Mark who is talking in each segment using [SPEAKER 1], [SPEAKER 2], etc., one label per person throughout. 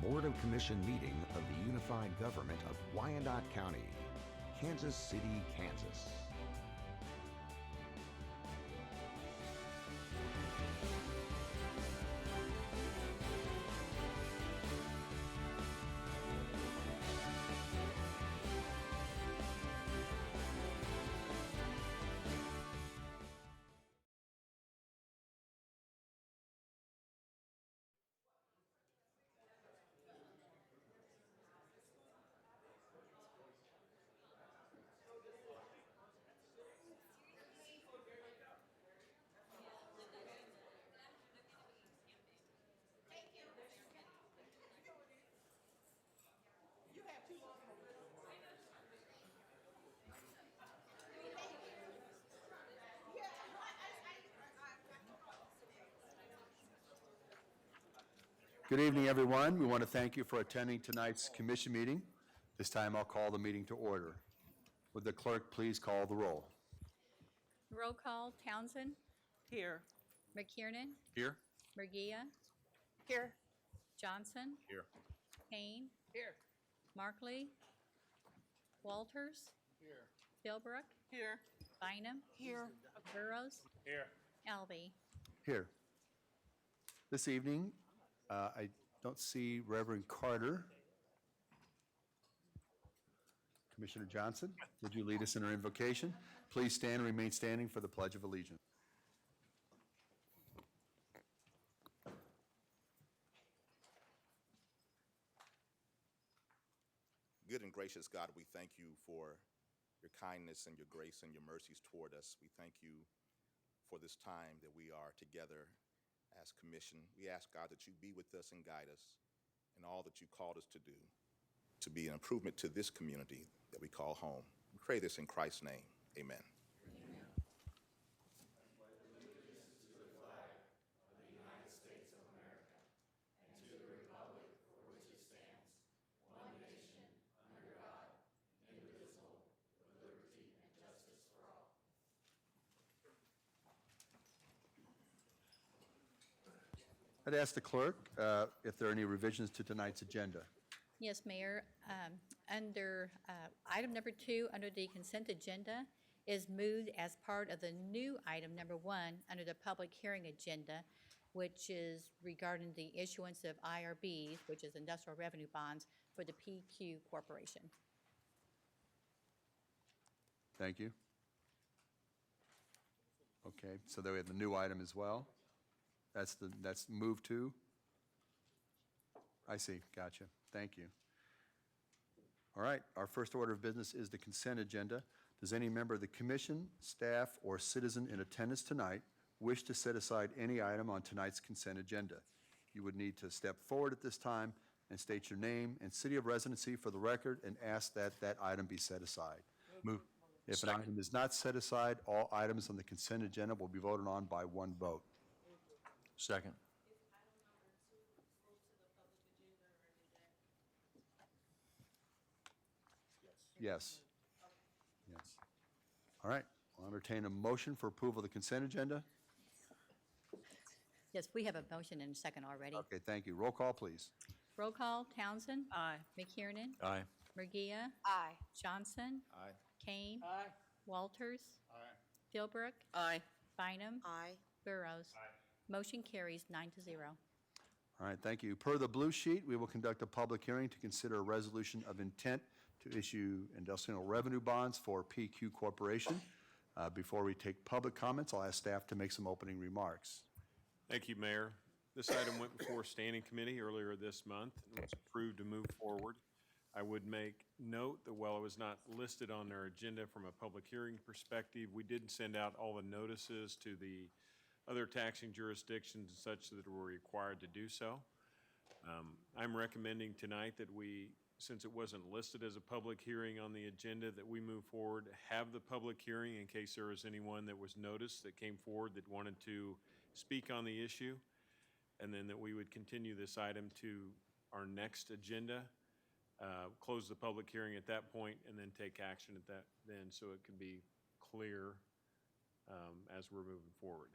[SPEAKER 1] Board of Commission meeting of the Unified Government of Wyandotte County, Kansas City, Kansas.
[SPEAKER 2] Good evening, everyone. We want to thank you for attending tonight's commission meeting. This time I'll call the meeting to order. Would the clerk please call the roll?
[SPEAKER 3] Roll call, Townsend.
[SPEAKER 4] Here.
[SPEAKER 3] McKiernan.
[SPEAKER 2] Here.
[SPEAKER 3] Murguia.
[SPEAKER 4] Here.
[SPEAKER 3] Johnson.
[SPEAKER 2] Here.
[SPEAKER 3] Kane.
[SPEAKER 4] Here.
[SPEAKER 3] Markley. Walters.
[SPEAKER 4] Here.
[SPEAKER 3] Philbrook.
[SPEAKER 4] Here.
[SPEAKER 3] Bynum.
[SPEAKER 4] Here.
[SPEAKER 3] Burrows.
[SPEAKER 4] Here.
[SPEAKER 3] Albee.
[SPEAKER 2] Here. This evening, I don't see Reverend Carter. Commissioner Johnson, would you lead us in our invocation? Please stand and remain standing for the Pledge of Allegiance.
[SPEAKER 5] Good and gracious God, we thank you for your kindness and your grace and your mercies toward us. We thank you for this time that we are together as commission. We ask, God, that you be with us and guide us in all that you called us to do, to be an improvement to this community that we call home. We pray this in Christ's name. Amen.
[SPEAKER 2] I'd ask the clerk if there are any revisions to tonight's agenda.
[SPEAKER 3] Yes, Mayor. Under item number 2, under the consent agenda, is moved as part of the new item number 1 under the public hearing agenda, which is regarding the issuance of IRBs, which is industrial revenue bonds, for the PQ Corporation.
[SPEAKER 2] Thank you. Okay, so there we have the new item as well. That's move to? I see, gotcha. Thank you. All right, our first order of business is the consent agenda. Does any member of the commission, staff, or citizen in attendance tonight wish to set aside any item on tonight's consent agenda? You would need to step forward at this time and state your name and city of residency for the record and ask that that item be set aside. Move. If an item is not set aside, all items on the consent agenda will be voted on by one vote.
[SPEAKER 6] Second.
[SPEAKER 2] Yes. Yes. All right, I'll entertain a motion for approval of the consent agenda.
[SPEAKER 3] Yes, we have a motion and a second already.
[SPEAKER 2] Okay, thank you. Roll call, please.
[SPEAKER 3] Roll call, Townsend.
[SPEAKER 4] Aye.
[SPEAKER 3] McKiernan.
[SPEAKER 6] Aye.
[SPEAKER 3] Murguia.
[SPEAKER 4] Aye.
[SPEAKER 3] Johnson.
[SPEAKER 5] Aye.
[SPEAKER 3] Kane.
[SPEAKER 4] Aye.
[SPEAKER 3] Walters.
[SPEAKER 4] Aye.
[SPEAKER 3] Philbrook.
[SPEAKER 4] Aye.
[SPEAKER 3] Bynum.
[SPEAKER 4] Aye.
[SPEAKER 3] Burrows. Motion carries 9-0.
[SPEAKER 2] All right, thank you. Per the blue sheet, we will conduct a public hearing to consider a resolution of intent to issue industrial revenue bonds for PQ Corporation. Before we take public comments, I'll ask staff to make some opening remarks.
[SPEAKER 7] Thank you, Mayor. This item went before Standing Committee earlier this month and was approved to move forward. I would make note that while it was not listed on their agenda from a public hearing perspective, we did send out all the notices to the other taxing jurisdictions and such that were required to do so. I'm recommending tonight that we, since it wasn't listed as a public hearing on the agenda, that we move forward, have the public hearing in case there was anyone that was noticed that came forward that wanted to speak on the issue, and then that we would continue this item to our next agenda, close the public hearing at that point, and then take action at that then, so it could be clear as we're moving forward.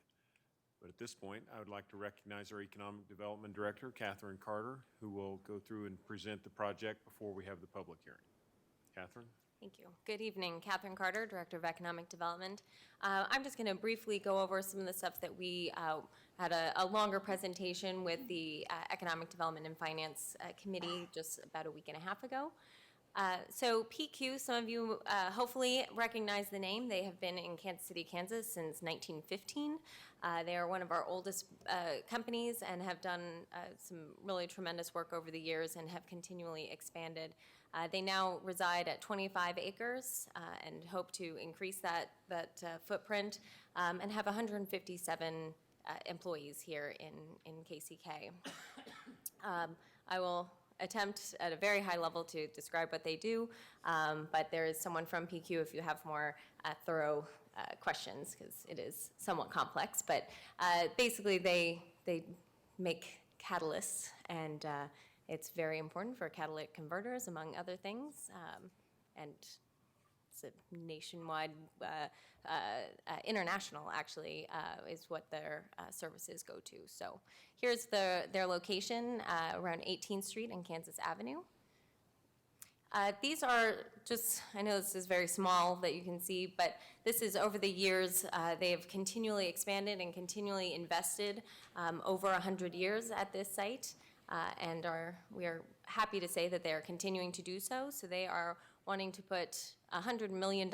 [SPEAKER 7] But at this point, I would like to recognize our Economic Development Director, Catherine Carter, who will go through and present the project before we have the public hearing. Catherine?
[SPEAKER 8] Thank you. Good evening. Catherine Carter, Director of Economic Development. I'm just going to briefly go over some of the stuff that we had a longer presentation with the Economic Development and Finance Committee just about a week and a half ago. So PQ, some of you hopefully recognize the name. They have been in Kansas City, Kansas since 1915. They are one of our oldest companies and have done some really tremendous work over the years and have continually expanded. They now reside at 25 acres and hope to increase that footprint and have 157 employees here in KCK. I will attempt at a very high level to describe what they do, but there is someone from PQ if you have more thorough questions, because it is somewhat complex. But basically, they make catalysts, and it's very important for catalytic converters, among other things, and it's a nationwide, international actually, is what their services go to. So here's their location around 18th Street and Kansas Avenue. These are just, I know this is very small that you can see, but this is over the years, they have continually expanded and continually invested over 100 years at this site. And we are happy to say that they are continuing to do so. So they are wanting to put $100 million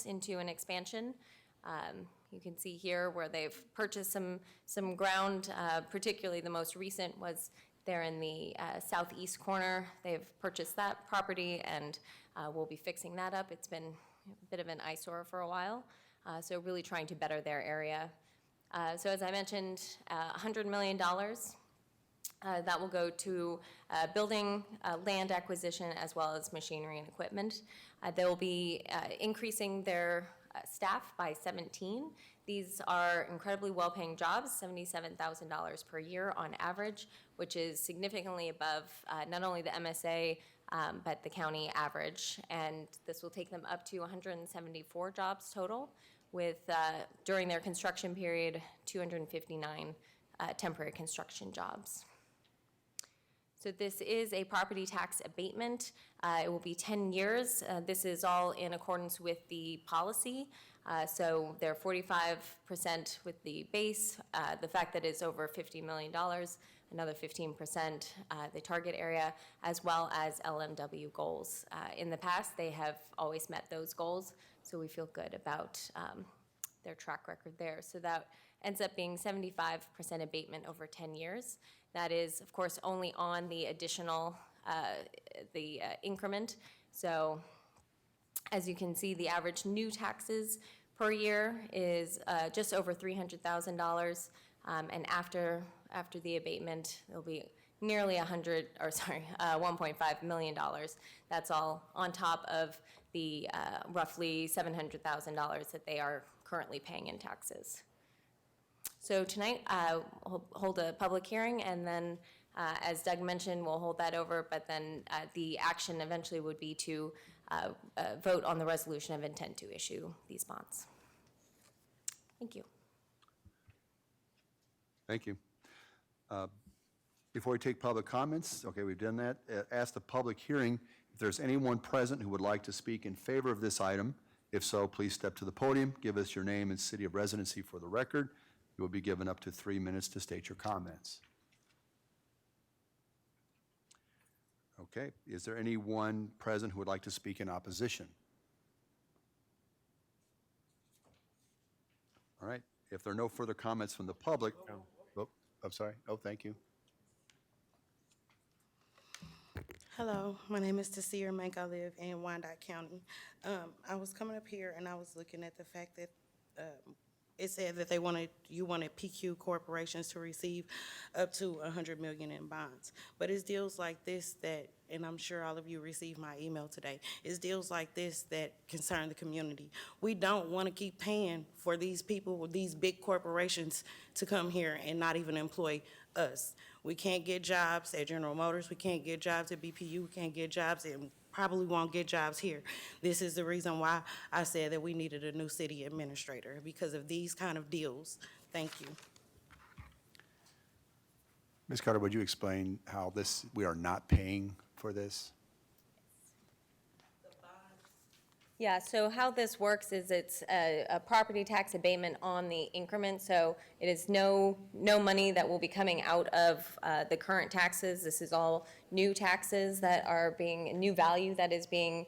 [SPEAKER 8] into an expansion. You can see here where they've purchased some ground, particularly the most recent was there in the southeast corner. They've purchased that property and we'll be fixing that up. It's been a bit of an eyesore for a while, so really trying to better their area. So as I mentioned, $100 million. That will go to building, land acquisition, as well as machinery and equipment. They will be increasing their staff by 17. These are incredibly well-paying jobs, $77,000 per year on average, which is significantly above not only the MSA, but the county average. And this will take them up to 174 jobs total, with, during their construction period, 259 temporary construction jobs. So this is a property tax abatement. It will be 10 years. This is all in accordance with the policy. So they're 45% with the base, the fact that it's over $50 million, another 15% the target area, as well as LMW goals. In the past, they have always met those goals, so we feel good about their track record there. So that ends up being 75% abatement over 10 years. That is, of course, only on the additional, increment. So as you can see, the average new taxes per year is just over $300,000. And after the abatement, it'll be nearly $1.5 million. That's all on top of the roughly $700,000 that they are currently paying in taxes. So tonight, we'll hold a public hearing, and then, as Doug mentioned, we'll hold that over, but then the action eventually would be to vote on the resolution of intent to issue these bonds. Thank you.
[SPEAKER 2] Thank you. Before we take public comments, okay, we've done that. Ask the public hearing if there's anyone present who would like to speak in favor of this item. If so, please step to the podium, give us your name and city of residency for the record. You will be given up to 3 minutes to state your comments. Okay, is there anyone present who would like to speak in opposition? All right, if there are no further comments from the public, oh, I'm sorry, oh, thank you.
[SPEAKER 9] Hello, my name is Tasir Mank. I live in Wyandotte County. I was coming up here and I was looking at the fact that it said that you wanted PQ corporations to receive up to $100 million in bonds. But it's deals like this that, and I'm sure all of you received my email today, it's deals like this that concern the community. We don't want to keep paying for these people, these big corporations, to come here and not even employ us. We can't get jobs at General Motors, we can't get jobs at BPU, we can't get jobs, and probably won't get jobs here. This is the reason why I said that we needed a new city administrator, because of these kind of deals. Thank you.
[SPEAKER 2] Ms. Carter, would you explain how we are not paying for this?
[SPEAKER 8] Yeah, so how this works is it's a property tax abatement on the increment, so it is no money that will be coming out of the current taxes. This is all new taxes that are new value that is being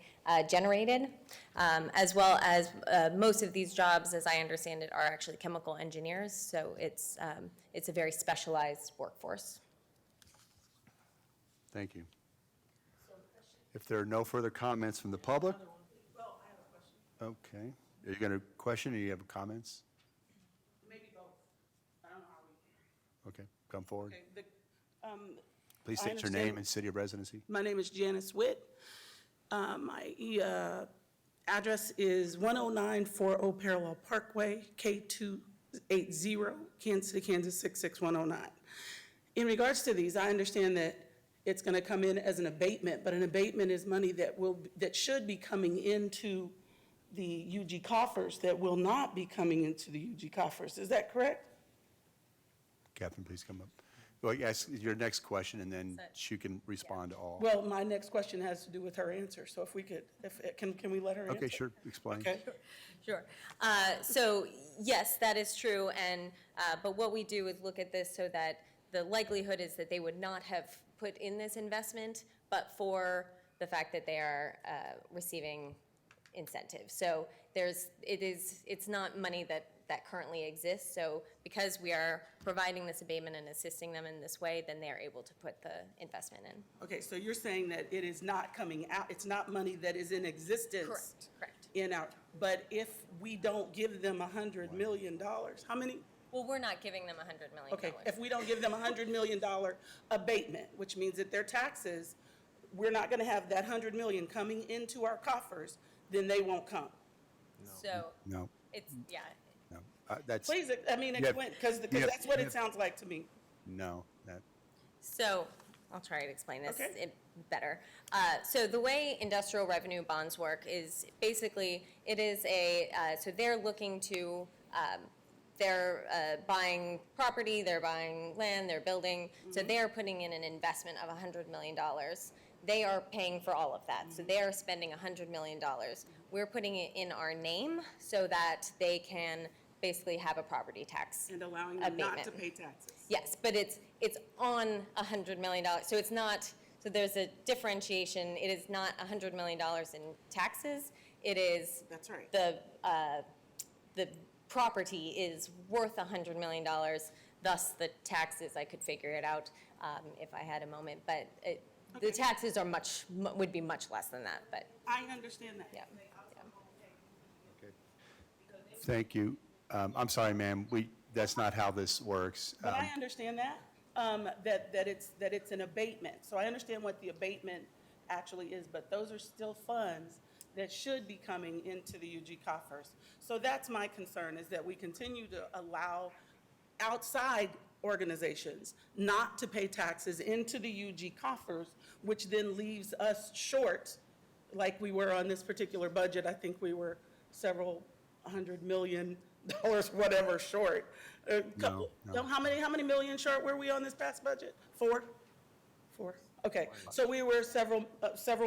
[SPEAKER 8] generated, as well as most of these jobs, as I understand it, are actually chemical engineers, so it's a very specialized workforce.
[SPEAKER 2] Thank you. If there are no further comments from the public? Okay. Are you going to question or you have comments?
[SPEAKER 10] Maybe both. I don't know how we.
[SPEAKER 2] Okay, come forward.
[SPEAKER 10] Okay,
[SPEAKER 2] Please
[SPEAKER 10] I
[SPEAKER 2] state your
[SPEAKER 10] understand.
[SPEAKER 2] name and city of residency.
[SPEAKER 10] my name is Janice Witt. My address is 10940 Parallel Parkway, K280, Kansas City, Kansas 66109. In regards to these, I understand that it's going to come in as an abatement, but an abatement is money that should be coming into the UG coffers that will not be coming into the UG coffers. Is that correct?
[SPEAKER 2] Catherine, please come up. Well, yes, your next question, and then she can respond to all.
[SPEAKER 10] Well, my next question has to do with her answer, so if we could, can we let her answer?
[SPEAKER 2] Okay, sure, explain.
[SPEAKER 10] Okay.
[SPEAKER 8] Sure. So yes, that is true, and, but what we do is look at this so that the likelihood is that they would not have put in this investment, but for the fact that they are receiving incentives. So it's not money that currently exists, so because we are providing this abatement and assisting them in this way, then they're able to put the investment in.
[SPEAKER 10] Okay, so you're saying that it is not coming out, it's not money that is in existence?
[SPEAKER 8] Correct.
[SPEAKER 10] But if we don't give them $100 million, how many?
[SPEAKER 8] Well, we're not giving them $100 million.
[SPEAKER 10] Okay, if we don't give them $100 million abatement, which means that their taxes, we're not gonna have that $100 million coming into our coffers, then they won't come.
[SPEAKER 8] So
[SPEAKER 2] No,
[SPEAKER 8] it's, yeah.
[SPEAKER 2] no. That's,
[SPEAKER 10] Please, I mean,
[SPEAKER 2] You have-
[SPEAKER 10] explain, because
[SPEAKER 2] you have-
[SPEAKER 10] that's what
[SPEAKER 2] you
[SPEAKER 10] it
[SPEAKER 2] have-
[SPEAKER 10] sounds like to me.
[SPEAKER 2] no, that,
[SPEAKER 8] So, I'll try to explain this
[SPEAKER 10] Okay.
[SPEAKER 8] better. So the way industrial revenue bonds work is basically, it is so they're looking to, they're buying property, they're buying land, they're building, so they're putting in an investment of $100 million. They are paying for all of that, so they are spending $100 million. We're putting it in our name so that they can basically have a property tax
[SPEAKER 10] And allowing them not
[SPEAKER 8] abatement.
[SPEAKER 10] to pay taxes.
[SPEAKER 8] Yes, but it's on $100 million, so it's not, so there's a differentiation. It is not $100 million in taxes. It is.
[SPEAKER 10] That's right.
[SPEAKER 8] The property is worth $100 million, thus the taxes, I could figure it out if I had a moment, but the
[SPEAKER 10] Okay.
[SPEAKER 8] taxes are would be much less than that, but,
[SPEAKER 10] I understand that.
[SPEAKER 8] yeah.
[SPEAKER 2] thank you. I'm sorry, ma'am, that's not how this works.
[SPEAKER 10] But I understand that, that it's an abatement. So I understand what the abatement actually is, but those are still funds that should be coming into the UG coffers. So that's my concern, is that we continue to allow outside organizations not to pay taxes into the UG coffers, which then leaves us short, like we were on this particular budget. I think we were several $100 million, whatever, short.
[SPEAKER 2] No.
[SPEAKER 10] How many million short were we on this past budget? Four? Okay, so we were several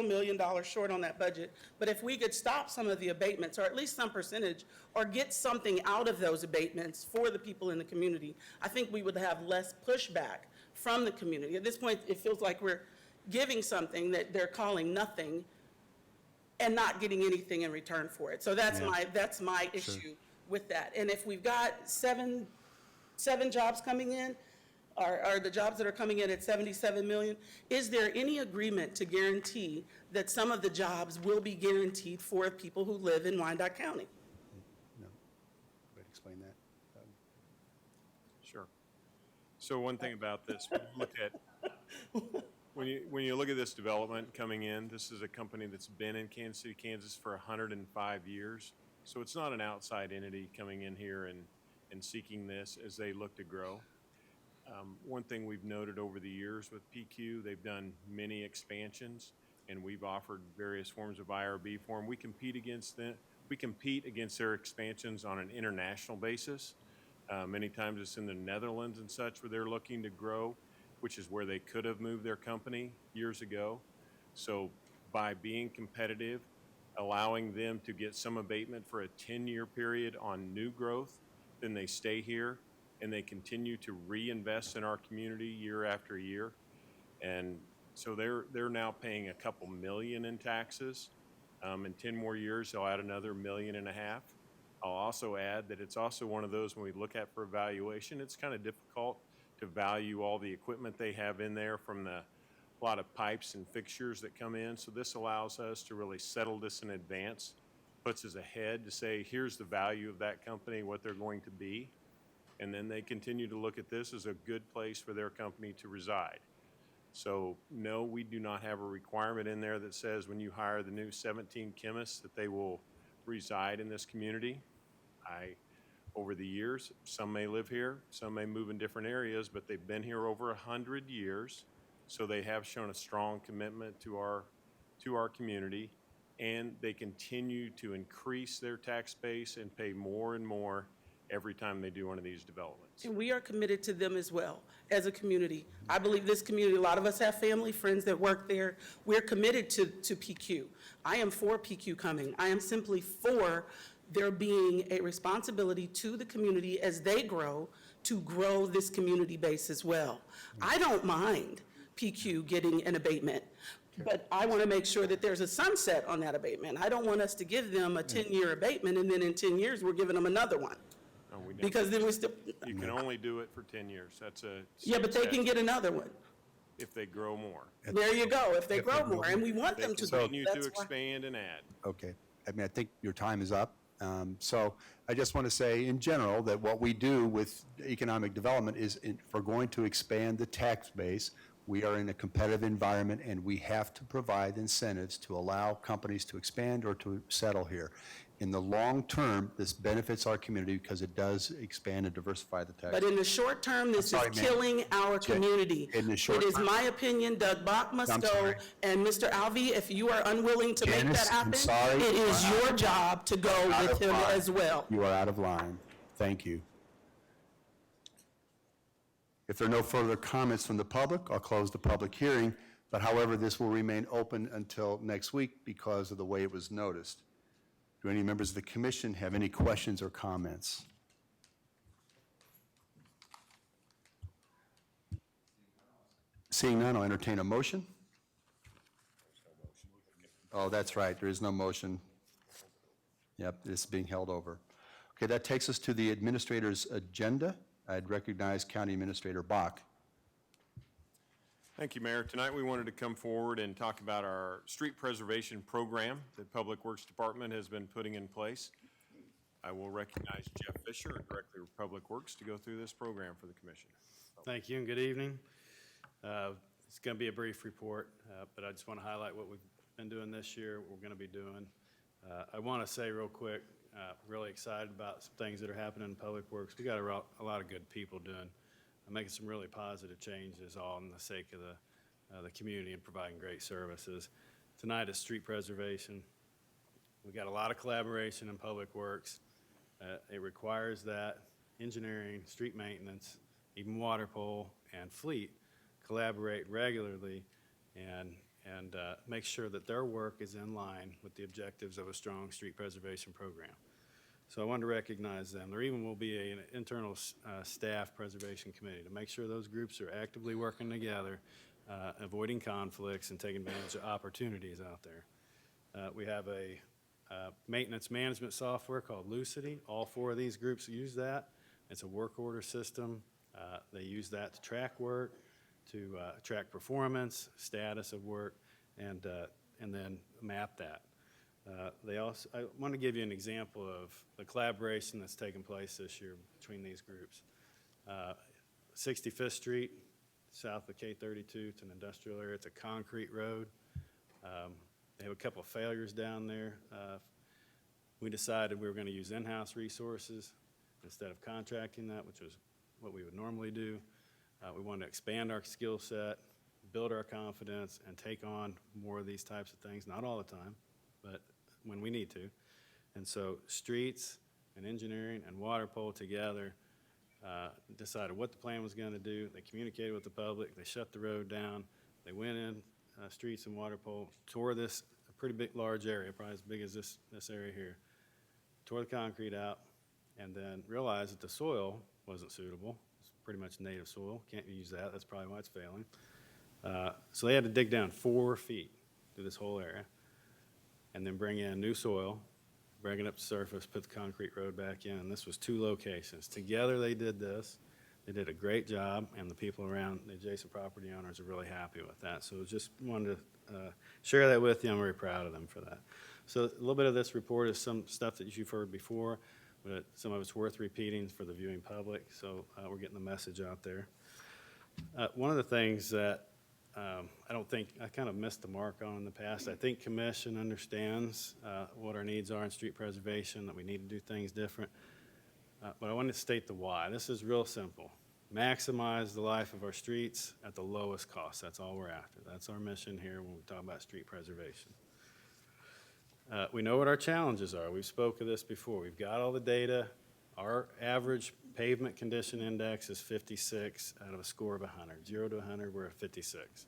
[SPEAKER 10] million dollars short on that budget. But if we could stop some of the abatements, or at least some percentage, or get something out of those abatements for the people in the community, I think we would have less pushback from the community. At this point, it feels like we're giving something that they're calling nothing and not getting anything in return for it. So that's my issue with that. And if we've got seven jobs coming in, are the jobs that are coming in at 77 million, is there any agreement to guarantee that some of the jobs will be guaranteed for people who live in Wyandotte County?
[SPEAKER 2] No. Go ahead, explain that.
[SPEAKER 7] Sure. So one thing about this, when you look at this development coming in, this is a company that's been in Kansas City, Kansas for 105 years. So it's not an outside entity coming in here and seeking this as they look to grow. One thing we've noted over the years with PQ, they've done many expansions, and we've offered various forms of IRB for them. We compete against their expansions on an international basis. Many times it's in the Netherlands and such where they're looking to grow. which is where they could have moved their company years ago. So by being competitive, allowing them to get some abatement for a 10-year period on new growth, then they stay here and they continue to reinvest in our community year after year. And so they're now paying a couple million in taxes. In 10 more years, they'll add another $1.5 million. I'll also add that it's also one of those, when we look at for evaluation, it's kind of difficult to value all the equipment they have in there from a lot of pipes and fixtures that come in. So this allows us to really settle this in advance, puts us ahead to say, here's the value of that company, what they're going to be. And then they continue to look at this as a good place for their company to reside. So no, we do not have a requirement in there that says when you hire the new 17 chemists that they will reside in this community. Over the years, some may live here, some may move in different areas, but they've been here over 100 years. So they have shown a strong commitment to our community, and they continue to increase their tax base and pay more and more every time they do one of these developments.
[SPEAKER 10] And we are committed to them as well, as a community. I believe this community, a lot of us have family, friends that work there. We're committed to PQ. I am for PQ coming. I am simply for there being a responsibility to the community as they grow to grow this community base as well. I don't mind PQ getting an abatement, but I want to make sure that there's a sunset on that abatement. I don't want us to give them a 10-year abatement and then in 10 years we're giving them another one.
[SPEAKER 7] No, we never-
[SPEAKER 10] Because then we're still,
[SPEAKER 7] You can only do it for 10 years. That's a.
[SPEAKER 10] yeah, but they can get another one.
[SPEAKER 7] If they grow more.
[SPEAKER 10] There you go, if they grow more, and we want
[SPEAKER 7] They
[SPEAKER 10] them to.
[SPEAKER 7] continue to
[SPEAKER 10] That's why-
[SPEAKER 7] expand and add.
[SPEAKER 2] Okay. I mean, I think your time is up. So I just want to say in general that what we do with economic development is if we're going to expand the tax base, we are in a competitive environment and we have to provide incentives to allow companies to expand or to settle here. In the long term, this benefits our community because it does expand and diversify the tax.
[SPEAKER 10] But in the short term, this is
[SPEAKER 2] sorry, ma'am.
[SPEAKER 10] killing our
[SPEAKER 2] Okay.
[SPEAKER 10] community.
[SPEAKER 2] In the short
[SPEAKER 10] It is
[SPEAKER 2] term-
[SPEAKER 10] my opinion, Doug Bach must
[SPEAKER 2] I'm
[SPEAKER 10] go,
[SPEAKER 2] sorry.
[SPEAKER 10] and Mr. Alvey, if you are unwilling to make
[SPEAKER 2] Janice,
[SPEAKER 10] that
[SPEAKER 2] I'm
[SPEAKER 10] happen,
[SPEAKER 2] sorry.
[SPEAKER 10] it is your job to go
[SPEAKER 2] Out
[SPEAKER 10] with
[SPEAKER 2] of
[SPEAKER 10] him
[SPEAKER 2] line.
[SPEAKER 10] as well.
[SPEAKER 2] You are out of line. Thank you. If there are no further comments from the public, I'll close the public hearing. But however, this will remain open until next week because of the way it was noticed. Do any members of the commission have any questions or comments? Seeing none, I'll entertain a motion. Oh, that's right, there is no motion. Yep, this is being held over. Okay, that takes us to the administrator's agenda. I'd recognize County Administrator Bach.
[SPEAKER 7] Thank you, Mayor. Tonight we wanted to come forward and talk about our street preservation program that Public Works Department has been putting in place. I will recognize Jeff Fisher, Director of Public Works, to go through this program for the commission.
[SPEAKER 11] Thank you and good evening. It's going to be a brief report, but I just want to highlight what we've been doing this year, what we're going to be doing. I want to say real quick, really excited about some things that are happening in Public Works. We got a lot of good people making some really positive changes, all in the sake of the community and providing great services. Tonight is street preservation. We got a lot of collaboration in Public Works. It requires that engineering, street maintenance, even water pole and fleet collaborate regularly and make sure that their work is in line with the objectives of a strong street preservation program. So I wanted to recognize them. There even will be an internal staff preservation committee to make sure those groups are actively working together, avoiding conflicts and taking advantage of opportunities out there. We have a maintenance management software called Lucidity. All four of these groups use that. It's a work order system. They use that to track work, to track performance, status of work, and then map that. I want to give you an example of the collaboration that's taken place this year between these groups. 65th Street, south of K32, it's an industrial area. It's a concrete road. They have a couple of failures down there. We decided we were going to use in-house resources instead of contracting that, which was what we would normally do. We wanted to expand our skill set, build our confidence, and take on more of these types of things, not all the time, but when we need to. And so streets and engineering and water pole together decided what the plan was going to do. They communicated with the public. They shut the road down. They went in, streets and water pole, tore this a pretty big, large area, probably as big as this area here, tore the concrete out, and then realized that the soil wasn't suitable. It's pretty much native soil. Can't use that. That's probably why it's failing. So they had to dig down 4 feet through this whole area and then bring in new soil, bring it up to surface, put the concrete road back in. And this was 2 locations. Together they did this. They did a great job, and the people around the adjacent property owners are really happy with that. So just wanted to share that with you. I'm very proud of them for that. So a little bit of this report is some stuff that you've heard before, but some of it's worth repeating for the viewing public. So we're getting the message out there. One of the things that I don't think, I kind of missed the mark on in the past. I think commission understands what our needs are in street preservation, that we need to do things different. But I want to state the why. This is real simple. Maximize the life of our streets at the lowest cost. That's all we're after. That's our mission here when we talk about street preservation. We know what our challenges are. We've spoken of this before. We've got all the data. Our average pavement condition index is 56 out of a score of 100. 0 to 100, we're at 56.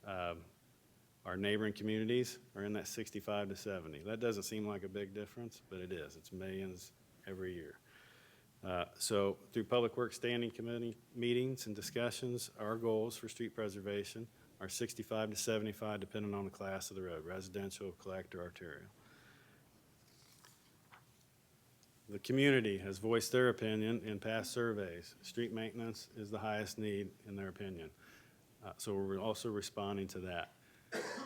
[SPEAKER 11] Our neighboring communities are in that 65 to 70. That doesn't seem like a big difference, but it is. It's millions every year. So through Public Works Standing Committee meetings and discussions, our goals for street preservation are 65 to 75, depending on the class of the road, residential, collector, arterial. The community has voiced their opinion in past surveys. Street maintenance is the highest need in their opinion. So we're also responding to that.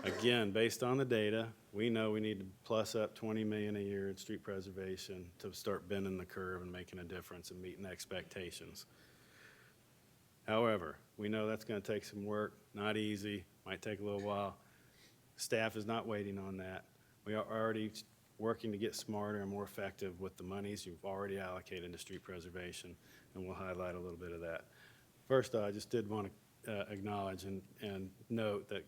[SPEAKER 11] Again, based on the data, we know we need to plus up 20 million a year in street preservation to start bending the curve and making a difference and meeting expectations. However, we know that's going to take some work, not easy, might take a little while. Staff is not waiting on that. We are already working to get smarter and more effective with the monies you've already allocated to street preservation, and we'll highlight a little bit of that. First, I just did want to acknowledge and note that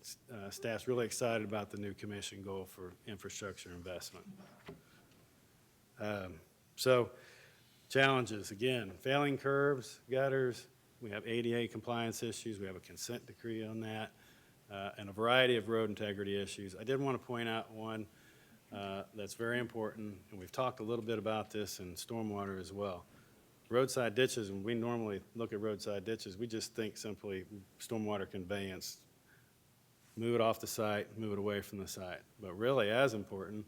[SPEAKER 11] staff's really excited about the new commission goal for infrastructure investment. So challenges, again, failing curbs, gutters, we have ADA compliance issues, we have a consent decree on that, and a variety of road integrity issues. I did want to point out one that's very important, and we've talked a little bit about this in stormwater as well. Roadside ditches, when we normally look at roadside ditches, we just think simply stormwater conveyance, move it off the site, move it away from the site. But really, as important,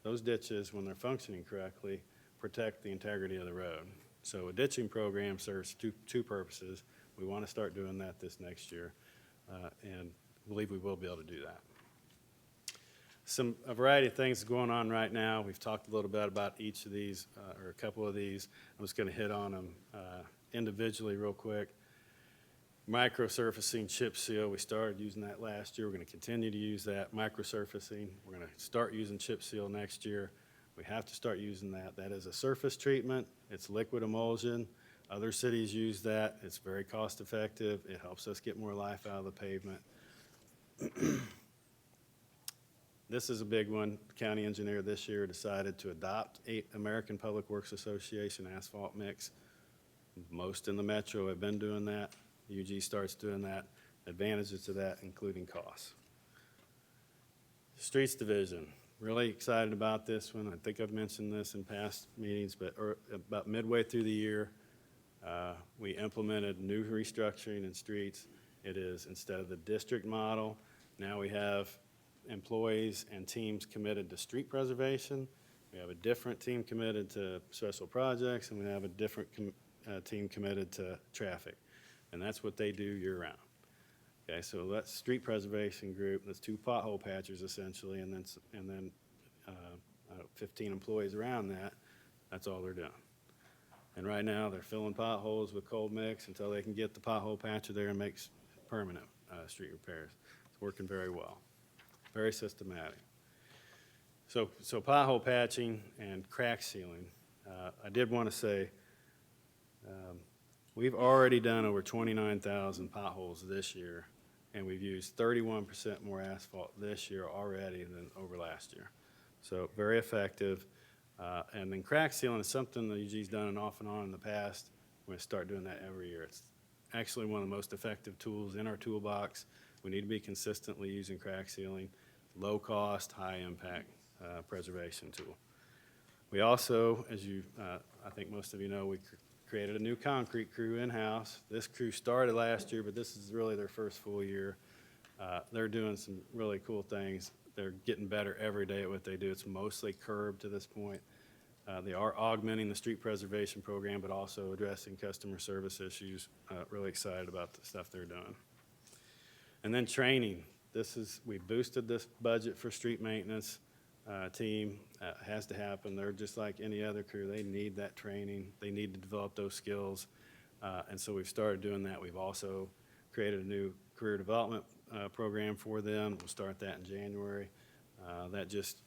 [SPEAKER 11] those ditches, when they're functioning correctly, protect the integrity of the road. So a ditching program serves two purposes. We want to start doing that this next year, and believe we will be able to do that. A variety of things going on right now. We've talked a little bit about each of these, or a couple of these. I'm just going to hit on them individually real quick. Microsurfacing chip seal, we started using that last year. We're going to continue to use that. Microsurfacing, we're going to start using chip seal next year. We have to start using that. That is a surface treatment. It's liquid emulsion. Other cities use that. It's very cost effective. It helps us get more life out of the pavement. This is a big one. The county engineer this year decided to adopt American Public Works Association asphalt mix. Most in the metro have been doing that. UG starts doing that. Advantages to that, including costs. Streets Division, really excited about this one. I think I've mentioned this in past meetings, but about midway through the year, we implemented new restructuring in streets. It is, instead of the district model, now we have employees and teams committed to street preservation. We have a different team committed to special projects, and we have a different team committed to traffic. And that's what they do year-round. Okay, so that's street preservation group. That's 2 pothole patchers essentially, and then 15 employees around that. That's all they're doing. And right now, they're filling potholes with cold mix until they can get the pothole patcher there and make permanent street repairs. It's working very well. Very systematic. So pothole patching and crack sealing. I did want to say, we've already done over 29,000 potholes this year, and we've used 31% more asphalt this year already than over last year. So very effective. And then crack sealing is something that UG's done off and on in the past. We're going to start doing that every year. It's actually one of the most effective tools in our toolbox. We need to be consistently using crack sealing, low cost, high impact preservation tool. We also, as you, I think most of you know, we created a new concrete crew in-house. This crew started last year, but this is really their first full year. They're doing some really cool things. They're getting better every day at what they do. It's mostly curb to this point. They are augmenting the street preservation program, but also addressing customer service issues. Really excited about the stuff they're doing. And then training. We boosted this budget for street maintenance team. Has to happen. They're just like any other crew. They need that training. They need to develop those skills. And so we've started doing that. We've also created a new career development program for them. We'll start that in January. That just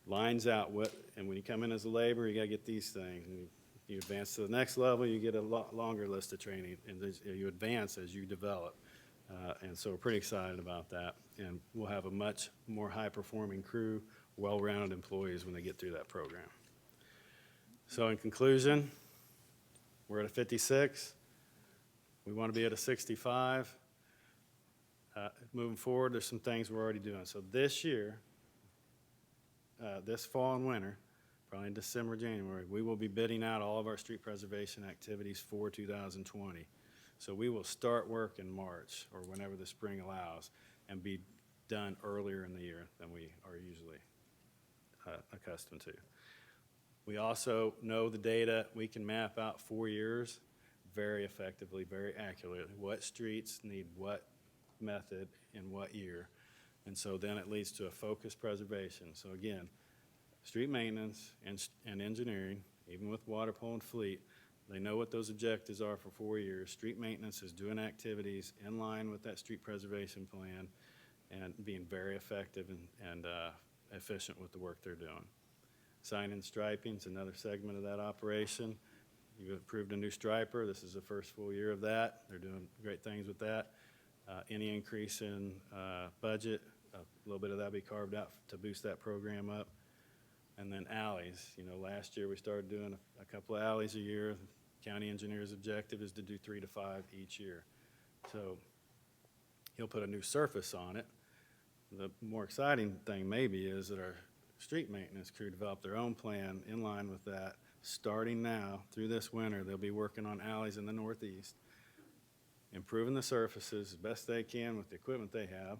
[SPEAKER 11] lines out and when you come in as a laborer, you got to get these things. And you advance to the next level, you get a longer list of training, and you advance as you develop. And so we're pretty excited about that. And we'll have a much more high-performing crew, well-rounded employees when they get through that program. So in conclusion, we're at a 56. We want to be at a 65. Moving forward, there's some things we're already doing. So this year, this fall and winter, probably in December, January, we will be bidding out all of our street preservation activities for 2020. So we will start work in March or whenever the spring allows and be done earlier in the year than we are usually accustomed to. We also know the data. We can map out 4 years very effectively, very accurately, what streets need what method in what year. And so then it leads to a focused preservation. So again, street maintenance and engineering, even with water pole and fleet, they know what those objectives are for 4 years. Street maintenance is doing activities in line with that street preservation plan and being very effective and efficient with the work they're doing. Sign and striping is another segment of that operation. You've approved a new striper. This is the first full year of that. They're doing great things with that. Any increase in budget, a little bit of that will be carved out to boost that program up. And then alleys. Last year we started doing a couple of alleys a year. The county engineer's objective is to do 3 to 5 each year. So he'll put a new surface on it. The more exciting thing maybe is that our street maintenance crew developed their own plan in line with that. Starting now through this winter, they'll be working on alleys in the Northeast, improving the surfaces as best they can with the equipment they have,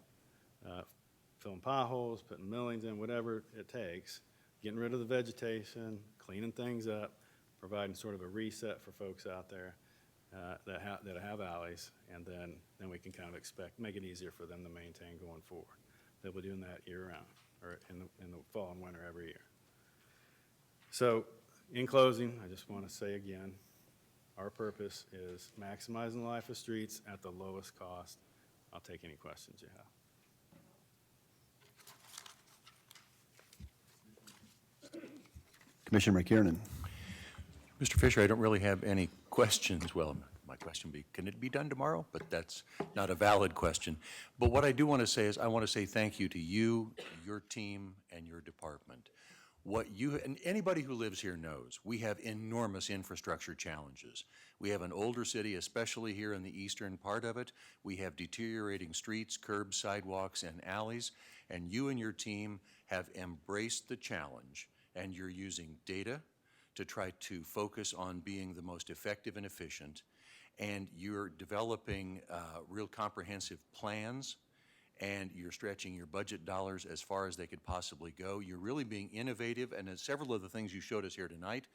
[SPEAKER 11] filling potholes, putting millings in, whatever it takes, getting rid of the vegetation, cleaning things up, providing sort of a reset for folks out there that have alleys, and then we can kind of make it easier for them to maintain going forward. They'll be doing that year-round, or in the fall and winter every year. So, in closing, I just want to say again, our purpose is maximizing the life of streets at the lowest cost. I'll take any questions you have.
[SPEAKER 2] Commissioner McKiernan.
[SPEAKER 6] Mr. Fisher, I don't really have any questions. Well, my question would be, can it be done tomorrow? But that's not a valid question. But what I do want to say is I want to say thank you to you, your team, and your department. And anybody who lives here knows, we have enormous infrastructure challenges. We have an older city, especially here in the eastern part of it. We have deteriorating streets, curbs, sidewalks, and alleys. And you and your team have embraced the challenge, and you're using data to try to focus on being the most effective and efficient. And you're developing real comprehensive plans, and you're stretching your budget dollars as far as they could possibly go. You're really being innovative, and as several of the things you showed us here tonight,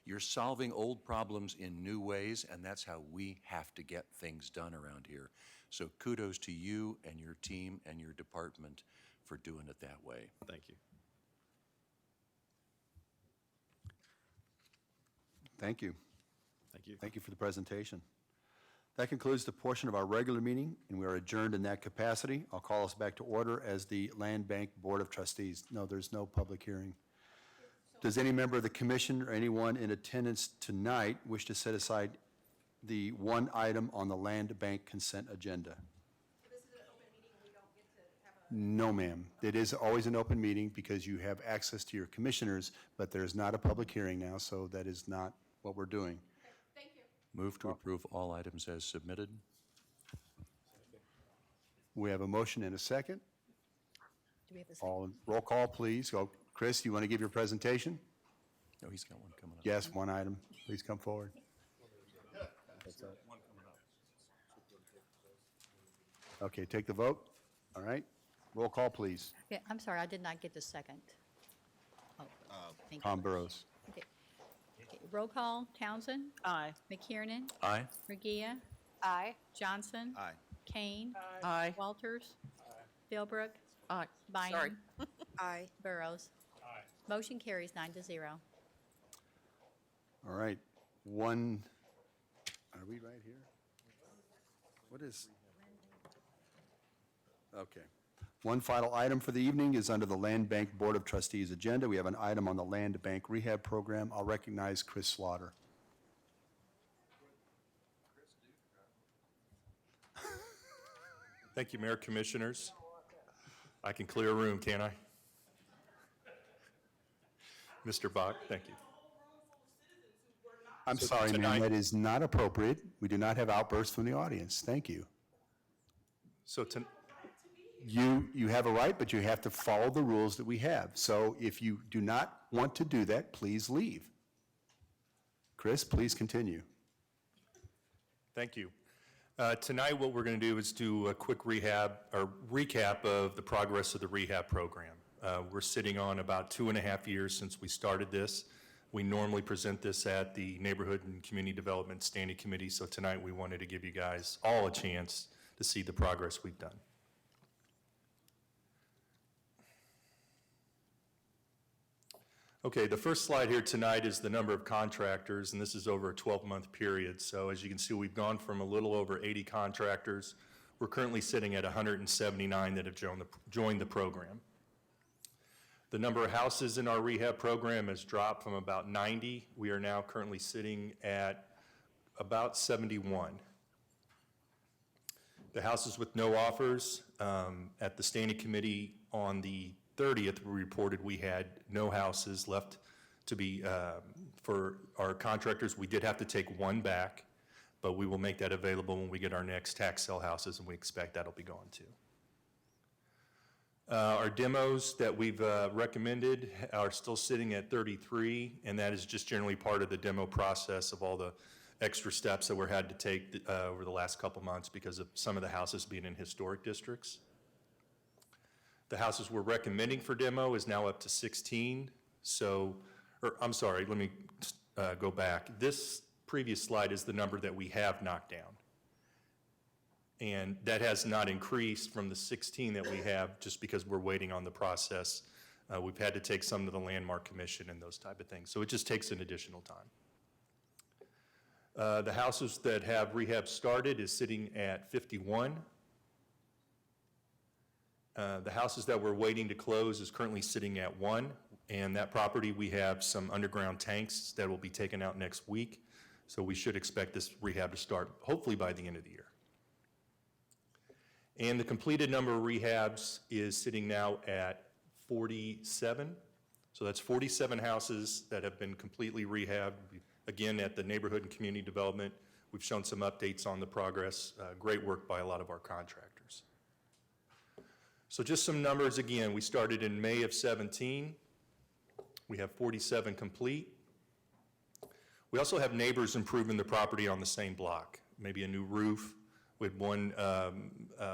[SPEAKER 6] you're solving old problems in new ways, and that's how we have to get things done around here. So kudos to you and your team and your department for doing it that way.
[SPEAKER 11] Thank you.
[SPEAKER 2] Thank you.
[SPEAKER 11] Thank you.
[SPEAKER 2] Thank you for the presentation. That concludes the portion of our regular meeting, and we are adjourned in that capacity. I'll call us back to order as the Land Bank Board of Trustees. No, there's no public hearing. Does any member of the commission or anyone in attendance tonight wish to set aside the one item on the Land Bank consent agenda?
[SPEAKER 4] This is an open meeting, we don't get to have a...
[SPEAKER 2] No, ma'am. It is always an open meeting because you have access to your commissioners, but there's not a public hearing now, so that is not what we're doing.
[SPEAKER 4] Okay, thank you.
[SPEAKER 6] Move to approve all items as submitted.
[SPEAKER 2] We have a motion and a second.
[SPEAKER 3] Do we have a second?
[SPEAKER 2] All, roll call, please. Go. Chris, you want to give your presentation?
[SPEAKER 6] No, he's got one coming up.
[SPEAKER 2] Yes, one item. Please come forward. Okay, take the vote. All right. Roll call, please.
[SPEAKER 3] Okay, I'm sorry, I did not get the second. Oh, thank you.
[SPEAKER 2] Tom Burrows.
[SPEAKER 3] Okay. Okay, roll call, Townsend.
[SPEAKER 4] Aye.
[SPEAKER 3] McKiernan.
[SPEAKER 6] Aye.
[SPEAKER 3] Regia.
[SPEAKER 4] Aye.
[SPEAKER 3] Johnson.
[SPEAKER 5] Aye.
[SPEAKER 3] Kane.
[SPEAKER 4] Aye.
[SPEAKER 3] Walters. Philbrook.
[SPEAKER 4] Aye.
[SPEAKER 3] Bynum.
[SPEAKER 4] Sorry. Aye.
[SPEAKER 3] Burrows. Motion carries 9-0.
[SPEAKER 2] All right. One, are we right here? What is? Okay. One final item for the evening is under the Land Bank Board of Trustees agenda. We have an item on the Land Bank Rehab Program. I'll recognize Chris Slaughter.
[SPEAKER 12] Thank you, Mayor, Commissioners. I can clear a room, can't I? Mr. Bach, thank you.
[SPEAKER 2] I'm
[SPEAKER 12] So
[SPEAKER 2] sorry, ma'am,
[SPEAKER 12] tonight-
[SPEAKER 2] that is not appropriate. We do not have outbursts from the audience. Thank you.
[SPEAKER 12] So
[SPEAKER 2] You have a right, but you have to follow the rules that we have. So if you do not want to do that, please leave. Chris, please continue.
[SPEAKER 12] Thank you. Tonight, what we're going to do is do a quick recap of the progress of the rehab program. We're sitting on about 2.5 years since we started this. We normally present this at the Neighborhood and Community Development Standing Committee, so tonight we wanted to give you guys all a chance to see the progress we've done. Okay, the first slide here tonight is the number of contractors, and this is over a 12-month period. So as you can see, we've gone from a little over 80 contractors. We're currently sitting at 179 that have joined the program. The number of houses in our rehab program has dropped from about 90. We are now currently sitting at about 71. The houses with no offers, at the standing committee on the 30th, we reported we had no houses left to be, for our contractors. We did have to take one back, but we will make that available when we get our next tax sale houses, and we expect that'll be gone too. Our demos that we've recommended are still sitting at 33, and that is just generally part of the demo process of all the extra steps that we had to take over the last couple months because of some of the houses being in historic districts. The houses we're recommending for demo is now up to 16. So, I'm sorry, let me go back. This previous slide is the number that we have knocked down. And that has not increased from the 16 that we have just because we're waiting on the process. We've had to take some to the Landmark Commission and those type of things. So it just takes an additional time. The houses that have rehab started is sitting at 51. The houses that we're waiting to close is currently sitting at 1. And that property, we have some underground tanks that will be taken out next week. So we should expect this rehab to start hopefully by the end of the year. And the completed number of rehabs is sitting now at 47. So that's 47 houses that have been completely rehabbed. Again, at the Neighborhood and Community Development, we've shown some updates on the progress. Great work by a lot of our contractors. So just some numbers again. We started in May of 17. We have 47 complete. We also have neighbors improving the property on the same block, maybe a new roof. We had one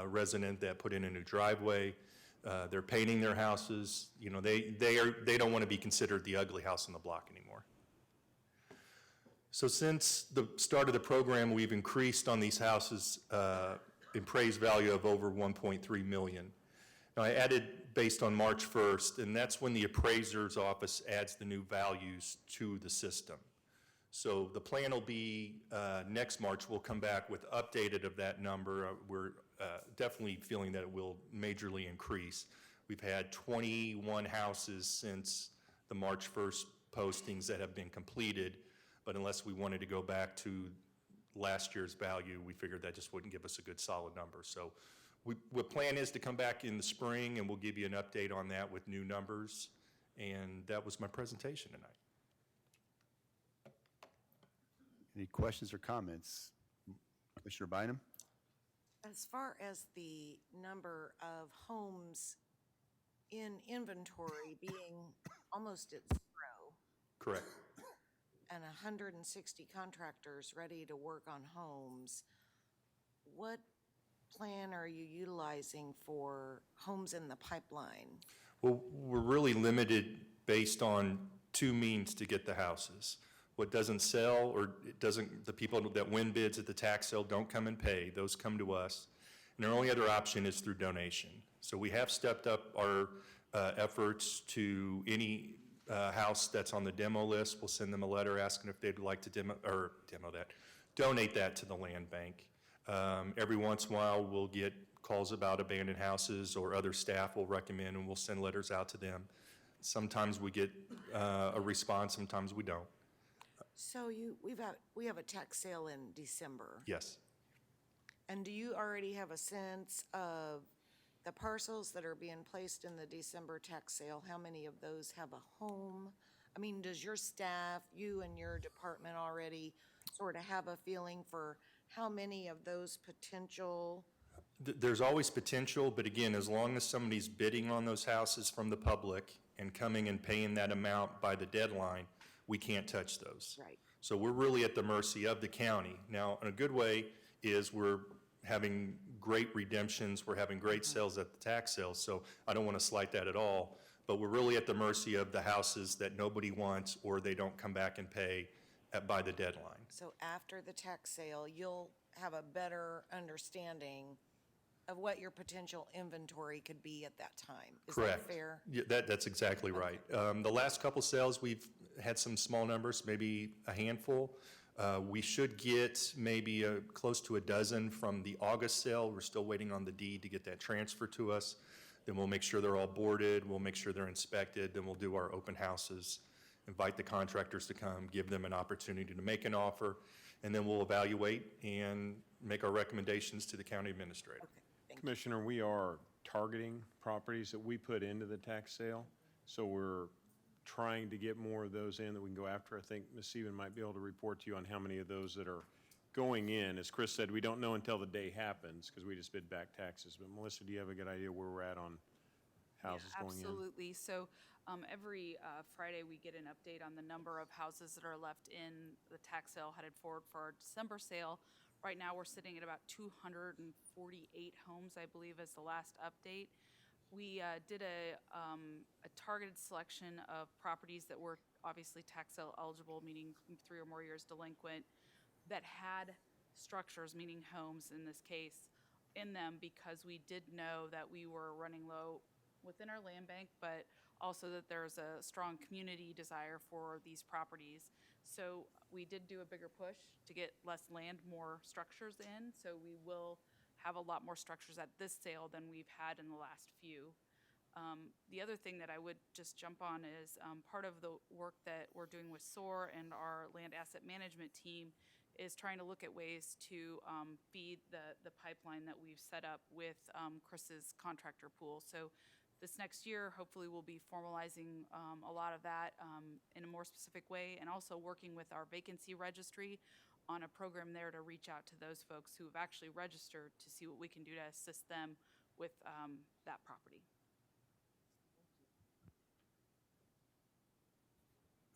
[SPEAKER 12] resident that put in a new driveway. They're painting their houses. You know, they don't want to be considered the ugly house on the block anymore. So since the start of the program, we've increased on these houses appraised value of over $1.3 million. Now, I added based on March 1st, and that's when the appraiser's office adds the new values to the system. So the plan will be next March, we'll come back with updated of that number. We're definitely feeling that it will majorly increase. We've had 21 houses since the March 1st postings that have been completed, but unless we wanted to go back to last year's value, we figured that just wouldn't give us a good solid number. So the plan is to come back in the spring, and we'll give you an update on that with new numbers. And that was my presentation tonight.
[SPEAKER 2] Any questions or comments? Commissioner Bynum?
[SPEAKER 4] As far as the number of homes in inventory being almost at 0,
[SPEAKER 12] Correct.
[SPEAKER 4] and 160 contractors ready to work on homes, what plan are you utilizing for homes in the pipeline?
[SPEAKER 12] Well, we're really limited based on two means to get the houses. What doesn't sell, or it doesn't, the people that win bids at the tax sale don't come and pay, those come to us. And our only other option is through donation. So we have stepped up our efforts to any house that's on the demo list. We'll send them a letter asking if they'd like to donate that to the land bank. Every once in a while, we'll get calls about abandoned houses, or other staff will recommend, and we'll send letters out to them. Sometimes we get a response, sometimes we don't.
[SPEAKER 4] So we have a tax sale in December.
[SPEAKER 12] Yes.
[SPEAKER 4] And do you already have a sense of the parcels that are being placed in the December tax sale? How many of those have a home? I mean, does your staff, you and your department already sort of have a feeling for how many of those potential?
[SPEAKER 12] There's always potential, but again, as long as somebody's bidding on those houses from the public and coming and paying that amount by the deadline, we can't touch those.
[SPEAKER 4] Right.
[SPEAKER 12] So we're really at the mercy of the county. Now, in a good way is we're having great redemptions, we're having great sales at the tax sales, so I don't want to slight that at all, but we're really at the mercy of the houses that nobody wants, or they don't come back and pay by the deadline.
[SPEAKER 4] So after the tax sale, you'll have a better understanding of what your potential inventory could be at that time. Is
[SPEAKER 12] Correct.
[SPEAKER 4] that fair?
[SPEAKER 12] Yeah, that's exactly right. The last couple sales, we've had some small numbers, maybe a handful. We should get maybe close to a dozen from the August sale. We're still waiting on the deed to get that transferred to us. Then we'll make sure they're all boarded, we'll make sure they're inspected, then we'll do our open houses, invite the contractors to come, give them an opportunity to make an offer, and then we'll evaluate and make our recommendations to the county administrator.
[SPEAKER 4] Okay, thank you.
[SPEAKER 7] Commissioner, we are targeting properties that we put into the tax sale, so we're trying to get more of those in that we can go after. I think Ms. Seaman might be able to report to you on how many of those that are going in. As Chris said, we don't know until the day happens, because we just bid back taxes. But Melissa, do you have a good idea where we're at on houses going in?
[SPEAKER 13] Absolutely. So every Friday, we get an update on the number of houses that are left in the tax sale headed forward for our December sale. Right now, we're sitting at about 248 homes, I believe, is the last update. We did a targeted selection of properties that were obviously tax sale eligible, meaning 3 or more years delinquent, that had structures, meaning homes in this case, in them, because we did know that we were running low within our land bank, but also that there's a strong community desire for these properties. So we did do a bigger push to get less land, more structures in. So we will have a lot more structures at this sale than we've had in the last few. The other thing that I would just jump on is part of the work that we're doing with SOAR and our land asset management team is trying to look at ways to feed the pipeline that we've set up with Chris's contractor pool. So this next year, hopefully we'll be formalizing a lot of that in a more specific way, and also working with our vacancy registry on a program there to reach out to those folks who have actually registered to see what we can do to assist them with that property.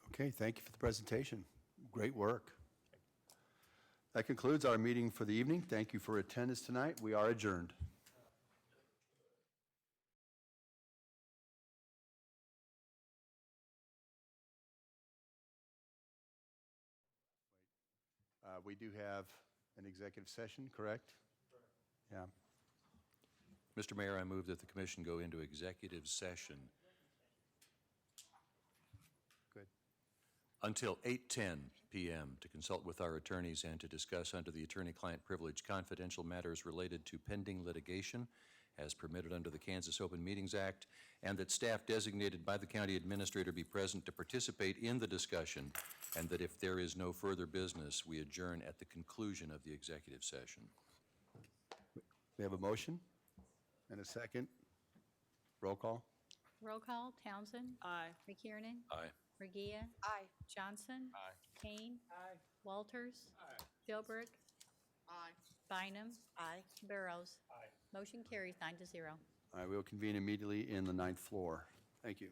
[SPEAKER 2] Okay, thank you for the presentation. Great work. That concludes our meeting for the evening. Thank you for attendance tonight. We are adjourned. We do have an executive session, correct? Yeah.
[SPEAKER 6] Mr. Mayor, I move that the commission go into executive session
[SPEAKER 2] Good.
[SPEAKER 6] until 8:10 p.m. to consult with our attorneys and to discuss under the attorney-client privilege confidential matters related to pending litigation as permitted under the Kansas Open Meetings Act, and that staff designated by the county administrator be present to participate in the discussion, and that if there is no further business, we adjourn at the conclusion of the executive session.
[SPEAKER 2] We have a motion and a second. Roll call.
[SPEAKER 3] Roll call, Townsend.
[SPEAKER 13] Aye.
[SPEAKER 3] McKiernan.
[SPEAKER 6] Aye.
[SPEAKER 3] Regia.
[SPEAKER 4] Aye.
[SPEAKER 3] Johnson.
[SPEAKER 7] Aye.
[SPEAKER 3] Kane. Aye. Walters. Aye. Philbrick. Aye. Bynum.
[SPEAKER 4] Aye.
[SPEAKER 3] Barrows. Aye. Motion carries 9-0.
[SPEAKER 2] All right, we'll convene immediately in the ninth floor. Thank you.